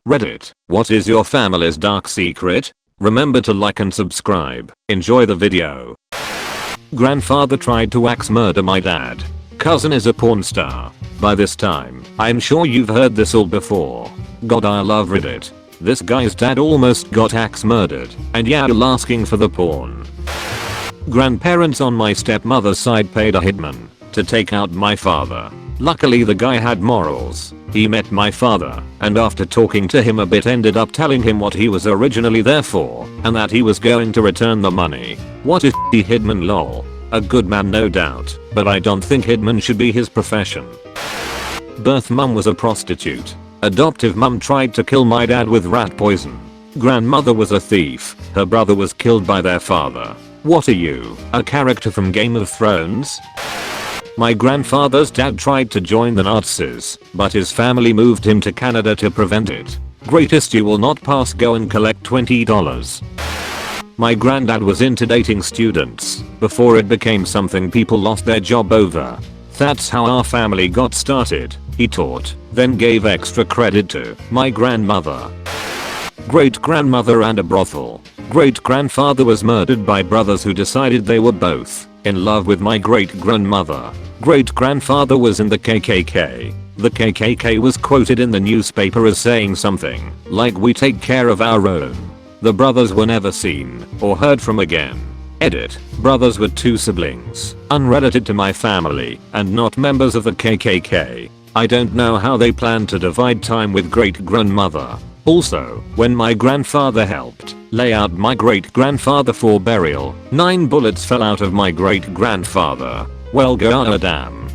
Reddit, what is your family's dark secret? Remember to like and subscribe. Enjoy the video. Grandfather tried to axe murder my dad. Cousin is a porn star. By this time, I'm sure you've heard this all before. God, I love Reddit. This guy's dad almost got axe murdered, and yeah, asking for the porn. Grandparents on my stepmother's side paid a hitman to take out my father. Luckily the guy had morals. He met my father, and after talking to him a bit ended up telling him what he was originally there for, and that he was going to return the money. What is hitman lol? A good man no doubt, but I don't think hitman should be his profession. Birth mum was a prostitute. Adoptive mum tried to kill my dad with rat poison. Grandmother was a thief. Her brother was killed by their father. What are you, a character from Game of Thrones? My grandfather's dad tried to join the Nazis, but his family moved him to Canada to prevent it. Greatest you will not pass, go and collect $20. My granddad was into dating students before it became something people lost their job over. That's how our family got started. He taught, then gave extra credit to my grandmother. Great grandmother and a brothel. Great grandfather was murdered by brothers who decided they were both in love with my great grandmother. Great grandfather was in the KKK. The KKK was quoted in the newspaper as saying something like, "We take care of our own." The brothers were never seen or heard from again. Edit. Brothers were two siblings, unrelated to my family, and not members of the KKK. I don't know how they planned to divide time with great grandmother. Also, when my grandfather helped lay out my great grandfather for burial, 9 bullets fell out of my great grandfather. Well, go damn.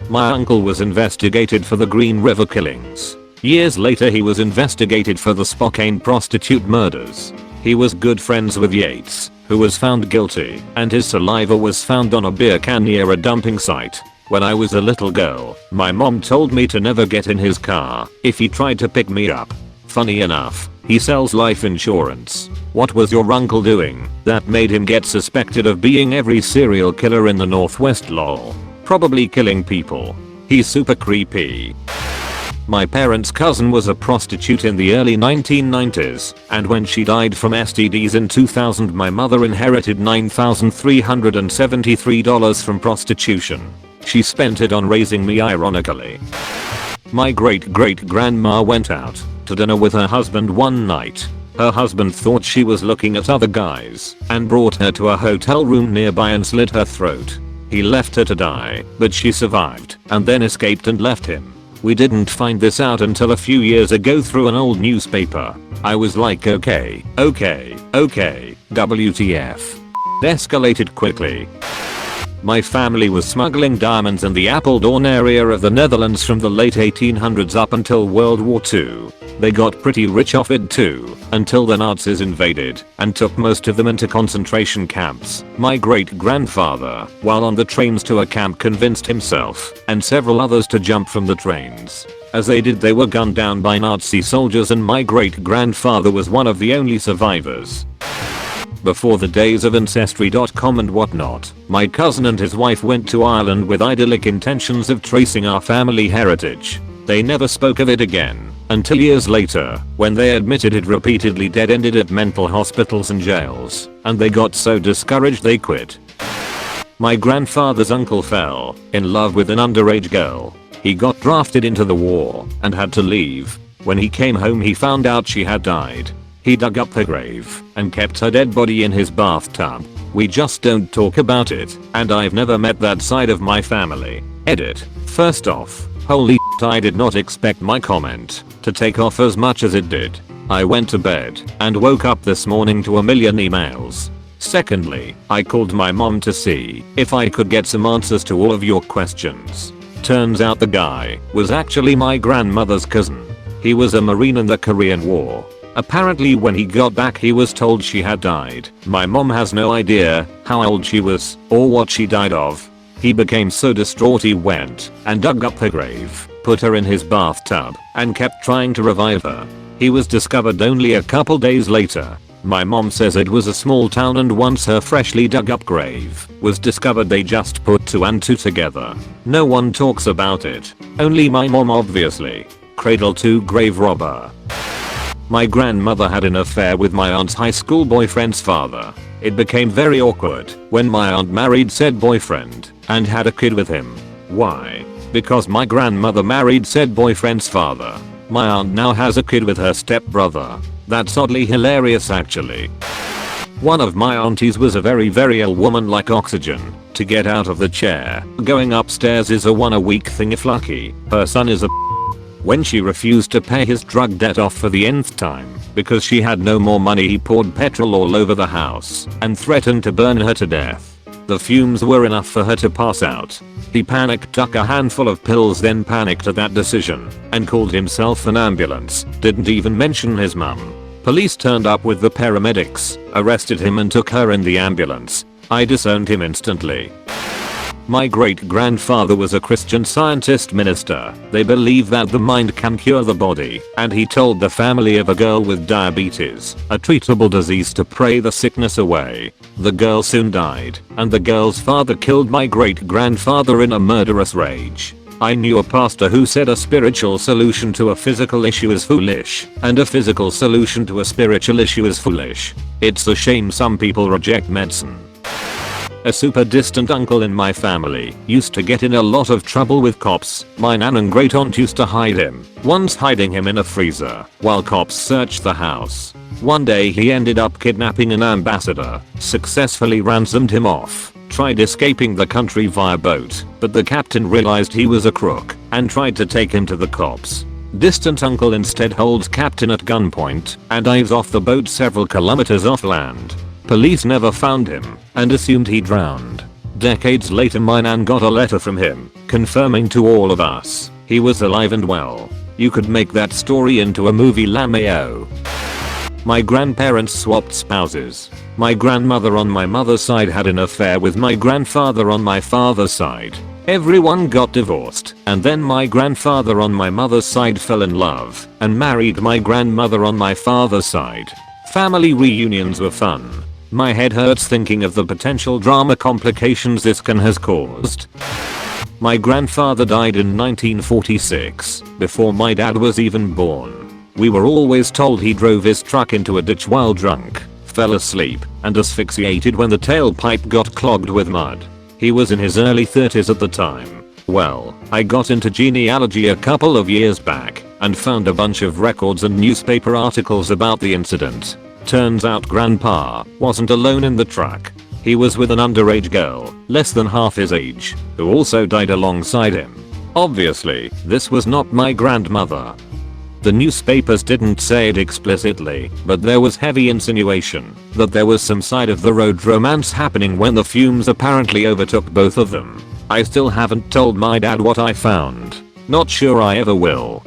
My uncle was investigated for the Green River killings. Years later he was investigated for the Spokane prostitute murders. He was good friends with Yates, who was found guilty, and his saliva was found on a beer can near a dumping site. When I was a little girl, my mom told me to never get in his car if he tried to pick me up. Funny enough, he sells life insurance. What was your uncle doing that made him get suspected of being every serial killer in the Northwest lol? Probably killing people. He's super creepy. My parents' cousin was a prostitute in the early 1990s, and when she died from STDs in 2000, my mother inherited $9,373 from prostitution. She spent it on raising me, ironically. My great-great-grandma went out to dinner with her husband one night. Her husband thought she was looking at other guys and brought her to a hotel room nearby and slit her throat. He left her to die, but she survived and then escaped and left him. We didn't find this out until a few years ago through an old newspaper. I was like, okay, WTF. It escalated quickly. My family was smuggling diamonds in the Apeldoorn area of the Netherlands from the late 1800s up until World War II. They got pretty rich off it too, until the Nazis invaded and took most of them into concentration camps. My great-grandfather, while on the trains to a camp, convinced himself and several others to jump from the trains. As they did, they were gunned down by Nazi soldiers, and my great-grandfather was one of the only survivors. Before the days of Ancestry.com and whatnot, my cousin and his wife went to Ireland with idyllic intentions of tracing our family heritage. They never spoke of it again until years later, when they admitted it repeatedly dead-ended at mental hospitals and jails, and they got so discouraged they quit. My grandfather's uncle fell in love with an underage girl. He got drafted into the war and had to leave. When he came home, he found out she had died. He dug up her grave and kept her dead body in his bathtub. We just don't talk about it, and I've never met that side of my family. Edit. First off, holy shit, I did not expect my comment to take off as much as it did. I went to bed and woke up this morning to a million emails. Secondly, I called my mom to see if I could get some answers to all of your questions. Turns out the guy was actually my grandmother's cousin. He was a Marine in the Korean War. Apparently when he got back he was told she had died. My mom has no idea how old she was or what she died of. He became so distraught he went and dug up her grave, put her in his bathtub, and kept trying to revive her. He was discovered only a couple days later. My mom says it was a small town, and once her freshly dug up grave was discovered, they just put 2 and 2 together. No one talks about it. Only my mom, obviously. Cradle to grave robber. My grandmother had an affair with my aunt's high school boyfriend's father. It became very awkward when my aunt married said boyfriend and had a kid with him. Why? Because my grandmother married said boyfriend's father. My aunt now has a kid with her stepbrother. That's oddly hilarious actually. One of my aunties was a very ill woman like oxygen. To get out of the chair, going upstairs is a 1 a week thing if lucky. Her son is a When she refused to pay his drug debt off for the nth time because she had no more money, he poured petrol all over the house and threatened to burn her to death. The fumes were enough for her to pass out. He panicked, took a handful of pills, then panicked at that decision and called himself an ambulance. Didn't even mention his mum. Police turned up with the paramedics, arrested him and took her in the ambulance. I disowned him instantly. My great grandfather was a Christian Scientist minister. They believe that the mind can cure the body, and he told the family of a girl with diabetes, a treatable disease, to pray the sickness away. The girl soon died, and the girl's father killed my great grandfather in a murderous rage. I knew a pastor who said a spiritual solution to a physical issue is foolish, and a physical solution to a spiritual issue is foolish. It's a shame some people reject medicine. A super distant uncle in my family used to get in a lot of trouble with cops. My nan and great aunt used to hide him, once hiding him in a freezer while cops searched the house. One day he ended up kidnapping an ambassador, successfully ransomed him off, tried escaping the country via boat, but the captain realized he was a crook and tried to take him to the cops. Distant uncle instead holds captain at gunpoint and dives off the boat several kilometers off land. Police never found him and assumed he drowned. Decades later my nan got a letter from him confirming to all of us he was alive and well. You could make that story into a movie, LMAO. My grandparents swapped spouses. My grandmother on my mother's side had an affair with my grandfather on my father's side. Everyone got divorced, and then my grandfather on my mother's side fell in love and married my grandmother on my father's side. Family reunions were fun. My head hurts thinking of the potential drama complications this has caused. My grandfather died in 1946, before my dad was even born. We were always told he drove his truck into a ditch while drunk, fell asleep, and asphyxiated when the tailpipe got clogged with mud. He was in his early 30s at the time. Well, I got into genealogy a couple of years back and found a bunch of records and newspaper articles about the incident. Turns out grandpa wasn't alone in the truck. He was with an underage girl, less than half his age, who also died alongside him. Obviously, this was not my grandmother. The newspapers didn't say it explicitly, but there was heavy insinuation that there was some side of the road romance happening when the fumes apparently overtook both of them. I still haven't told my dad what I found. Not sure I ever will.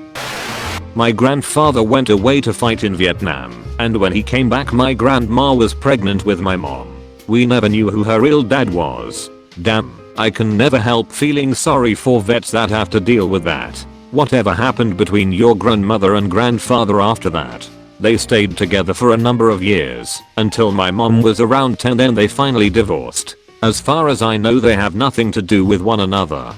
My grandfather went away to fight in Vietnam, and when he came back my grandma was pregnant with my mom. We never knew who her real dad was. Damn, I can never help feeling sorry for vets that have to deal with that. Whatever happened between your grandmother and grandfather after that? They stayed together for a number of years, until my mom was around 10, then they finally divorced. As far as I know they have nothing to do with one another.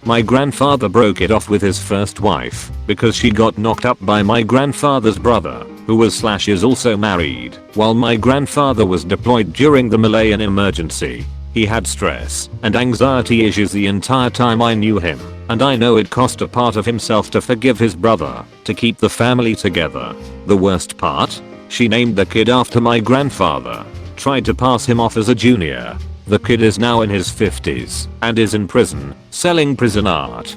My grandfather broke it off with his first wife because she got knocked up by my grandfather's brother, who was / is also married, while my grandfather was deployed during the Malayan emergency. He had stress and anxiety issues the entire time I knew him, and I know it cost a part of himself to forgive his brother to keep the family together. The worst part? She named the kid after my grandfather, tried to pass him off as a junior. The kid is now in his 50s and is in prison, selling prison art.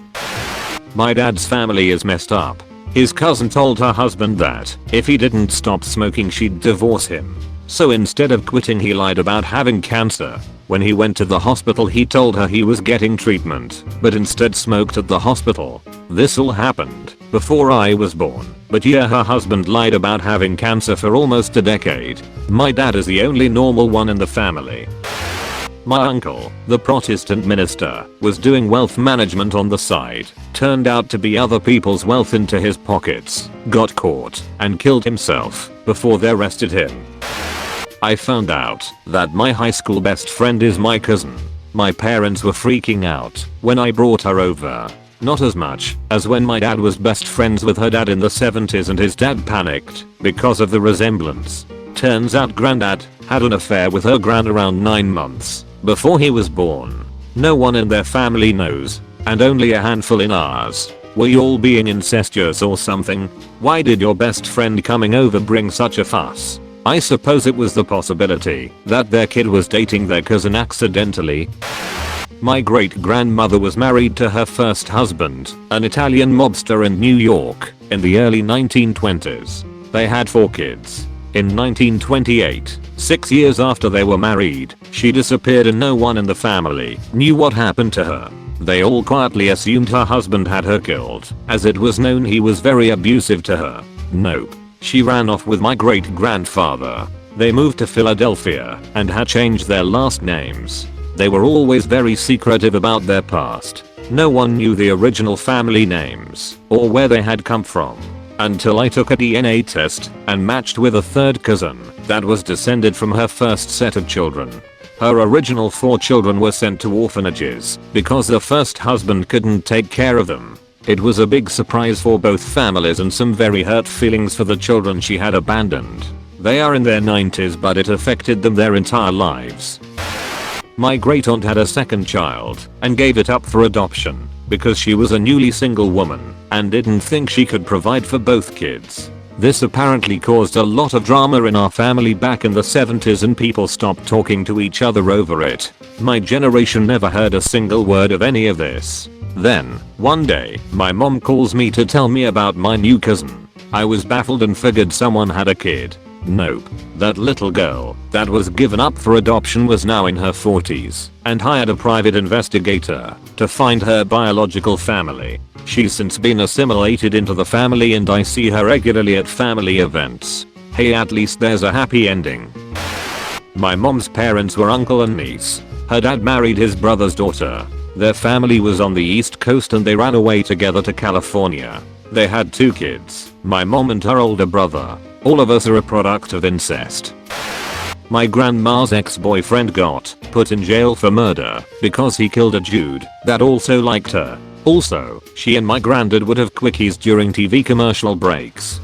My dad's family is messed up. His cousin told her husband that if he didn't stop smoking she'd divorce him. So instead of quitting he lied about having cancer. When he went to the hospital he told her he was getting treatment, but instead smoked at the hospital. This all happened before I was born, but yeah, her husband lied about having cancer for almost a decade. My dad is the only normal one in the family. My uncle, the Protestant minister, was doing wealth management on the side, turned out to be other people's wealth into his pockets, got caught, and killed himself before they arrested him. I found out that my high school best friend is my cousin. My parents were freaking out when I brought her over. Not as much as when my dad was best friends with her dad in the 70s and his dad panicked because of the resemblance. Turns out granddad had an affair with her gran around 9 months before he was born. No one in their family knows, and only a handful in ours. Were you all being incestuous or something? Why did your best friend coming over bring such a fuss? I suppose it was the possibility that their kid was dating their cousin accidentally. My great-grandmother was married to her first husband, an Italian mobster in New York, in the early 1920s. They had 4 kids. In 1928, 6 years after they were married, she disappeared and no one in the family knew what happened to her. They all quietly assumed her husband had her killed, as it was known he was very abusive to her. Nope. She ran off with my great-grandfather. They moved to Philadelphia and had changed their last names. They were always very secretive about their past. No one knew the original family names or where they had come from. Until I took a DNA test and matched with a 3rd cousin that was descended from her first set of children. Her original 4 children were sent to orphanages because the first husband couldn't take care of them. It was a big surprise for both families and some very hurt feelings for the children she had abandoned. They are in their 90s but it affected them their entire lives. My great aunt had a 2nd child and gave it up for adoption because she was a newly single woman and didn't think she could provide for both kids. This apparently caused a lot of drama in our family back in the 70s and people stopped talking to each other over it. My generation never heard a single word of any of this. Then, one day, my mom calls me to tell me about my new cousin. I was baffled and figured someone had a kid. Nope. That little girl that was given up for adoption was now in her 40s and hired a private investigator to find her biological family. She's since been assimilated into the family and I see her regularly at family events. Hey, at least there's a happy ending. My mom's parents were uncle and niece. Her dad married his brother's daughter. Their family was on the East Coast and they ran away together to California. They had 2 kids, my mom and her older brother. All of us are a product of incest. My grandma's ex-boyfriend got put in jail for murder because he killed a dude that also liked her. Also, she and my granddad would have quickies during TV commercial breaks.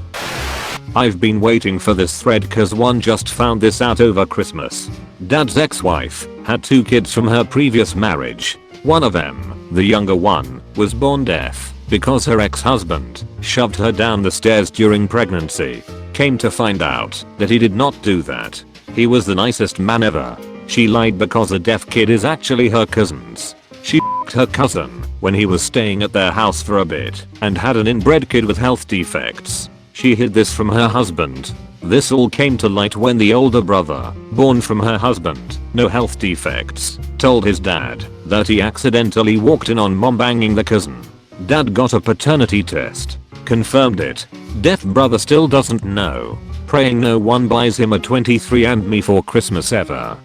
I've been waiting for this thread cause one just found this out over Christmas. Dad's ex-wife had 2 kids from her previous marriage. One of them, the younger one, was born deaf because her ex-husband shoved her down the stairs during pregnancy. Came to find out that he did not do that. He was the nicest man ever. She lied because a deaf kid is actually her cousin's. She f***ed her cousin when he was staying at their house for a bit and had an inbred kid with health defects. She hid this from her husband. This all came to light when the older brother, born from her husband, no health defects, told his dad that he accidentally walked in on mom banging the cousin. Dad got a paternity test. Confirmed it. Deaf brother still doesn't know. Praying no one buys him a 23andMe for Christmas ever.